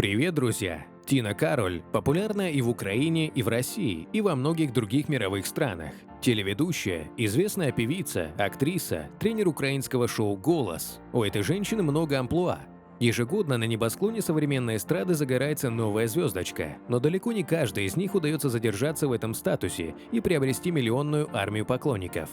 Привет, друзья! Тина Кароль популярна и в Украине, и в России, и во многих других мировых странах. Телеведущая, известная певица, актриса, тренер украинского шоу «Голос». У этой женщины много амплуа. Ежегодно на небосклоне современной эстрады загорается новая звездочка, но далеко не каждой из них удается задержаться в этом статусе и приобрести миллионную армию поклонников.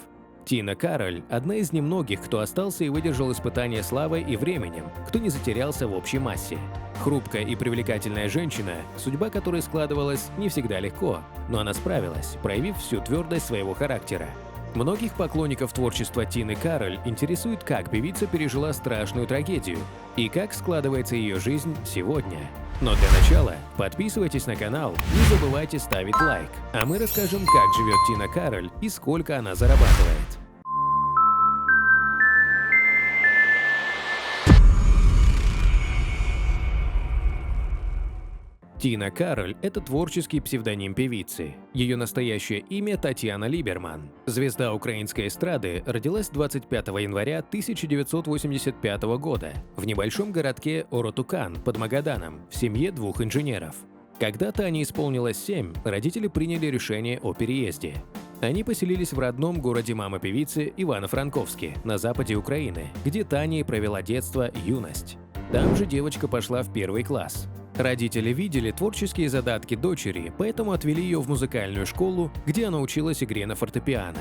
Тина Кароль – одна из немногих, кто остался и выдержал испытания славой и временем, кто не затерялся в общей массе. Хрупкая и привлекательная женщина, судьба которой складывалась не всегда легко, но она справилась, проявив всю твердость своего характера. Многих поклонников творчества Тины Кароль интересует, как певица пережила страшную трагедию и как складывается ее жизнь сегодня. Но для начала подписывайтесь на канал, не забывайте ставить лайк, а мы расскажем, как живет Тина Кароль и сколько она зарабатывает. Тина Кароль – это творческий псевдоним певицы. Ее настоящее имя – Татьяна Либерман. Звезда украинской эстрады родилась 25 января 1985 года в небольшом городке Оротукан под Магаданом в семье двух инженеров. Когда Тане исполнилось 7, родители приняли решение о переезде. Они поселились в родном городе мамы певицы Ивано-Франковске на западе Украины, где Таня провела детство и юность. Там же девочка пошла в 1 класс. Родители видели творческие задатки дочери, поэтому отвели ее в музыкальную школу, где она училась игре на фортепиано.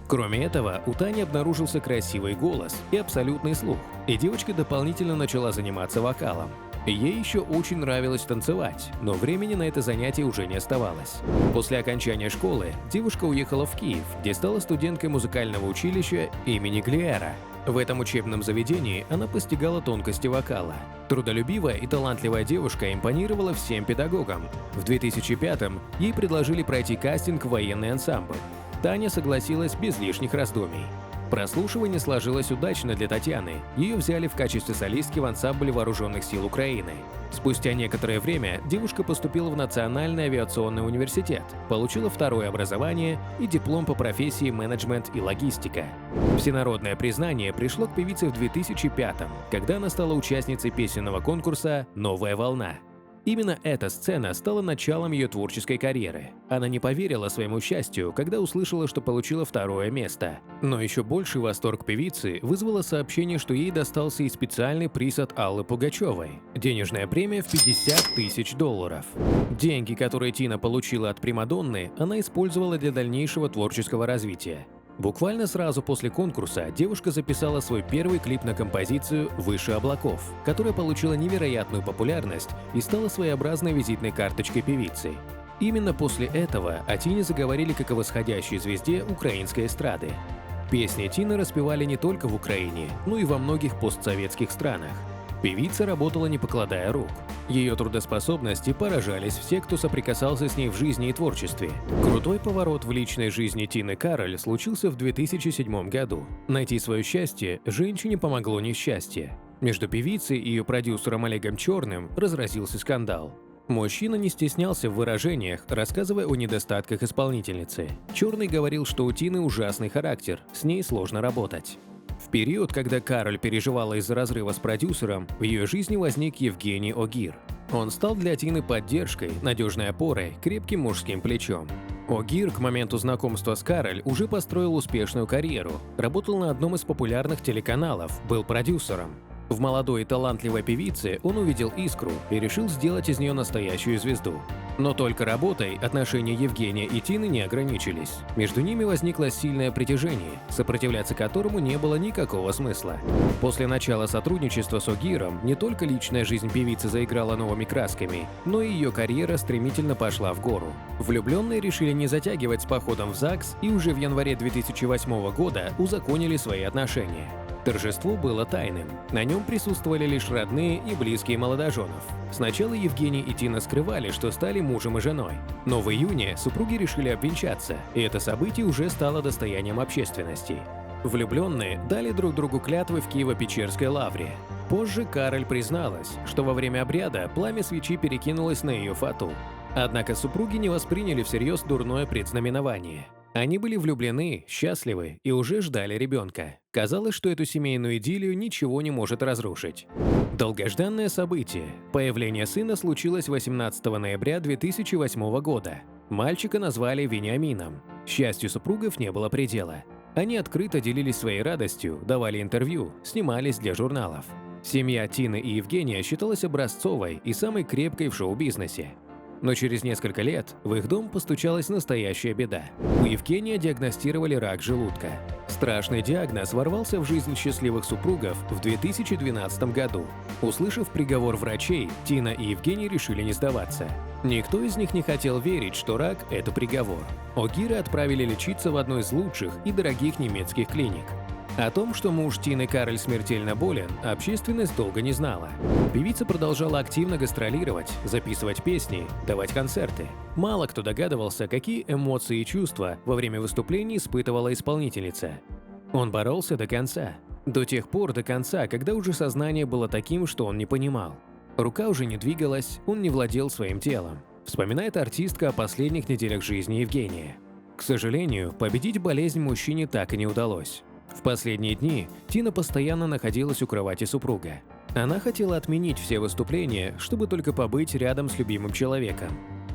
Кроме этого, у Тани обнаружился красивый голос и абсолютный слух, и девочка дополнительно начала заниматься вокалом. Ей еще очень нравилось танцевать, но времени на это занятие уже не оставалось. После окончания школы девушка уехала в Киев, где стала студенткой музыкального училища имени Глиера. В этом учебном заведении она постигала тонкости вокала. Трудолюбивая и талантливая девушка импонировала всем педагогам. В 2005-м ей предложили пройти кастинг в военный ансамбль. Таня согласилась без лишних раздумий. Прослушивание сложилось удачно для Татьяны. Ее взяли в качестве солистки в ансамбль Вооруженных сил Украины. Спустя некоторое время девушка поступила в Национальный авиационный университет, получила второе образование и диплом по профессии менеджмент и логистика. Всенародное признание пришло к певице в 2005-м, когда она стала участницей песенного конкурса «Новая волна». Именно эта сцена стала началом ее творческой карьеры. Она не поверила своему счастью, когда услышала, что получила второе место. Но еще больший восторг певицы вызвало сообщение, что ей достался и специальный приз от Аллы Пугачевой – денежная премия в $50 000. Деньги, которые Тина получила от примадонны, она использовала для дальнейшего творческого развития. Буквально сразу после конкурса девушка записала свой первый клип на композицию «Выше облаков», которая получила невероятную популярность и стала своеобразной визитной карточкой певицы. Именно после этого о Тине заговорили как о восходящей звезде украинской эстрады. Песни Тины распевали не только в Украине, но и во многих постсоветских странах. Певица работала не покладая рук. Ее трудоспособности поражались все, кто соприкасался с ней в жизни и творчестве. Крутой поворот в личной жизни Тины Кароль случился в 2007 году. Найти свое счастье женщине помогло несчастье. Между певицей и ее продюсером Олегом Черным разразился скандал. Мужчина не стеснялся в выражениях, рассказывая о недостатках исполнительницы. Черный говорил, что у Тины ужасный характер, с ней сложно работать. В период, когда Кароль переживала из-за разрыва с продюсером, в ее жизни возник Евгений Огир. Он стал для Тины поддержкой, надежной опорой, крепким мужским плечом. Огир к моменту знакомства с Кароль уже построил успешную карьеру, работал на одном из популярных телеканалов, был продюсером. В молодой и талантливой певице он увидел искру и решил сделать из нее настоящую звезду. Но только работой отношения Евгения и Тины не ограничились. Между ними возникло сильное притяжение, сопротивляться которому не было никакого смысла. После начала сотрудничества с Огиром не только личная жизнь певицы заиграла новыми красками, но и ее карьера стремительно пошла в гору. Влюбленные решили не затягивать с походом в ЗАГС и уже в январе 2008 года узаконили свои отношения. Торжество было тайным, на нем присутствовали лишь родные и близкие молодоженов. Сначала Евгений и Тина скрывали, что стали мужем и женой, но в июне супруги решили обвенчаться, и это событие уже стало достоянием общественности. Влюбленные дали друг другу клятвы в Киево-Печерской лавре. Позже Кароль призналась, что во время обряда пламя свечи перекинулось на ее фату. Однако супруги не восприняли всерьез дурное предзнаменование. Они были влюблены, счастливы и уже ждали ребенка. Казалось, что эту семейную идиллию ничего не может разрушить. Долгожданное событие. Появление сына случилось 18 ноября 2008 года. Мальчика назвали Вениамином. Счастью супругов не было предела. Они открыто делились своей радостью, давали интервью, снимались для журналов. Семья Тины и Евгения считалась образцовой и самой крепкой в шоу-бизнесе. Но через несколько лет в их дом постучалась настоящая беда. У Евгения диагностировали рак желудка. Страшный диагноз ворвался в жизнь счастливых супругов в 2012 году. Услышав приговор врачей, Тина и Евгений решили не сдаваться. Никто из них не хотел верить, что рак – это приговор. Огира отправили лечиться в одну из лучших и дорогих немецких клиник. О том, что муж Тины Кароль смертельно болен, общественность долго не знала. Певица продолжала активно гастролировать, записывать песни, давать концерты. Мало кто догадывался, какие эмоции и чувства во время выступлений испытывала исполнительница. Он боролся до конца. До тех пор до конца, когда уже сознание было таким, что он не понимал. Рука уже не двигалась, он не владел своим телом. Вспоминает артистка о последних неделях жизни Евгения. К сожалению, победить болезнь мужчине так и не удалось. В последние дни Тина постоянно находилась у кровати супруга. Она хотела отменить все выступления, чтобы только побыть рядом с любимым человеком.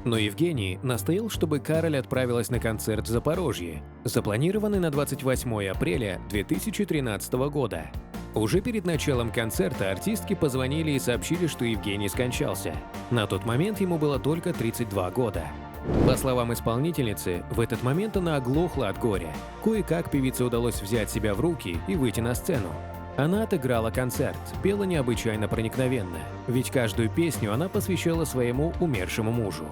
Но Евгений настоял, чтобы Кароль отправилась на концерт в Запорожье, запланированный на 28 апреля 2013 года. Уже перед началом концерта артистки позвонили и сообщили, что Евгений скончался. На тот момент ему было только 32 года. По словам исполнительницы, в этот момент она оглохла от горя. Кое-как певице удалось взять себя в руки и выйти на сцену. Она отыграла концерт, пела необычайно проникновенно, ведь каждую песню она посвящала своему умершему мужу.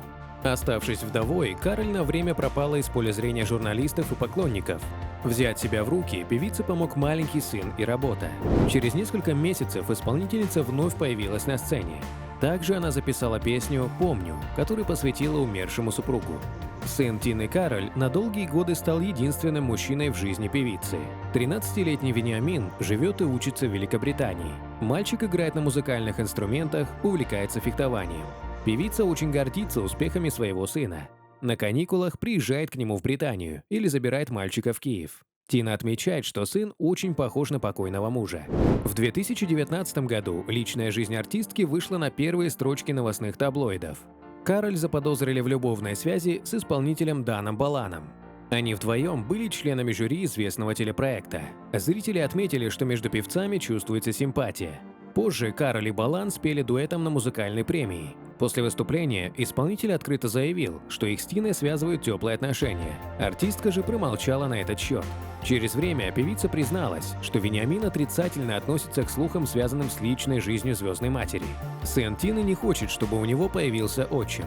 Оставшись вдовой, Кароль на время пропала из поля зрения журналистов и поклонников. Взять себя в руки певице помог маленький сын и работа. Через несколько месяцев исполнительница вновь появилась на сцене. Также она записала песню «Помню», которую посвятила умершему супругу. Сын Тины Кароль на долгие годы стал единственным мужчиной в жизни певицы. 13-летний Вениамин живет и учится в Великобритании. Мальчик играет на музыкальных инструментах, увлекается фехтованием. Певица очень гордится успехами своего сына. На каникулах приезжает к нему в Британию или забирает мальчика в Киев. Тина отмечает, что сын очень похож на покойного мужа. В 2019 году личная жизнь артистки вышла на первые строчки новостных таблоидов. Кароль заподозрили в любовной связи с исполнителем Даном Баланом. Они вдвоем были членами жюри известного телепроекта. Зрители отметили, что между певцами чувствуется симпатия. Позже Кароль и Балан спели дуэтом на музыкальной премии. После выступления исполнитель открыто заявил, что их с Тиной связывают теплые отношения. Артистка же промолчала на этот счет. Через время певица призналась, что Вениамин отрицательно относится к слухам, связанным с личной жизнью звездной матери. Сын Тины не хочет, чтобы у него появился отчим.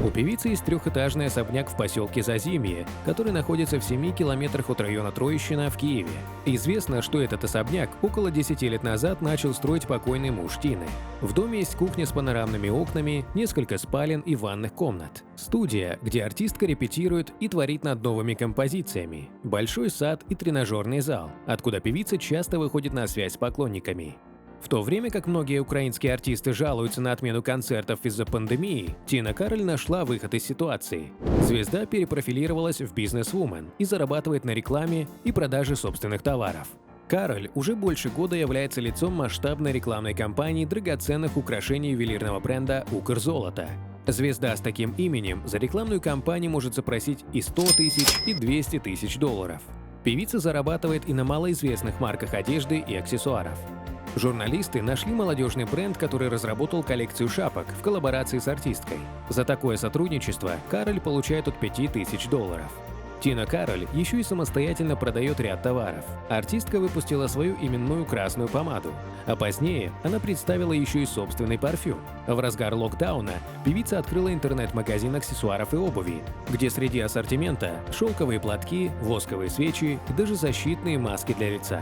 У певицы есть трехэтажный особняк в поселке Зазимье, который находится в 7 километрах от района Троещина в Киеве. Известно, что этот особняк около 10 лет назад начал строить покойный муж Тины. В доме есть кухня с панорамными окнами, несколько спален и ванных комнат. Студия, где артистка репетирует и творит над новыми композициями. Большой сад и тренажерный зал, откуда певица часто выходит на связь с поклонниками. В то время как многие украинские артисты жалуются на отмену концертов из-за пандемии, Тина Кароль нашла выход из ситуации. Звезда перепрофилировалась в бизнес-вумен и зарабатывает на рекламе и продаже собственных товаров. Кароль уже больше года является лицом масштабной рекламной кампании драгоценных украшений ювелирного бренда «Укрзолото». Звезда с таким именем за рекламную кампанию может запросить и 100 тысяч, и 200 тысяч долларов. Певица зарабатывает и на малоизвестных марках одежды и аксессуаров. Журналисты нашли молодежный бренд, который разработал коллекцию шапок в коллаборации с артисткой. За такое сотрудничество Кароль получает от 5000 долларов. Тина Кароль еще и самостоятельно продает ряд товаров. Артистка выпустила свою именную красную помаду, а позднее она представила еще и собственный парфюм. В разгар локдауна певица открыла интернет-магазин аксессуаров и обуви, где среди ассортимента шелковые платки, восковые свечи и даже защитные маски для лица.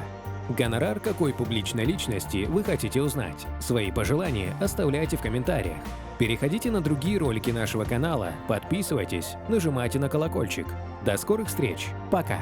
Гонорар какой публичной личности вы хотите узнать? Свои пожелания оставляйте в комментариях. Переходите на другие ролики нашего канала, подписывайтесь, нажимайте на колокольчик. До скорых встреч. Пока!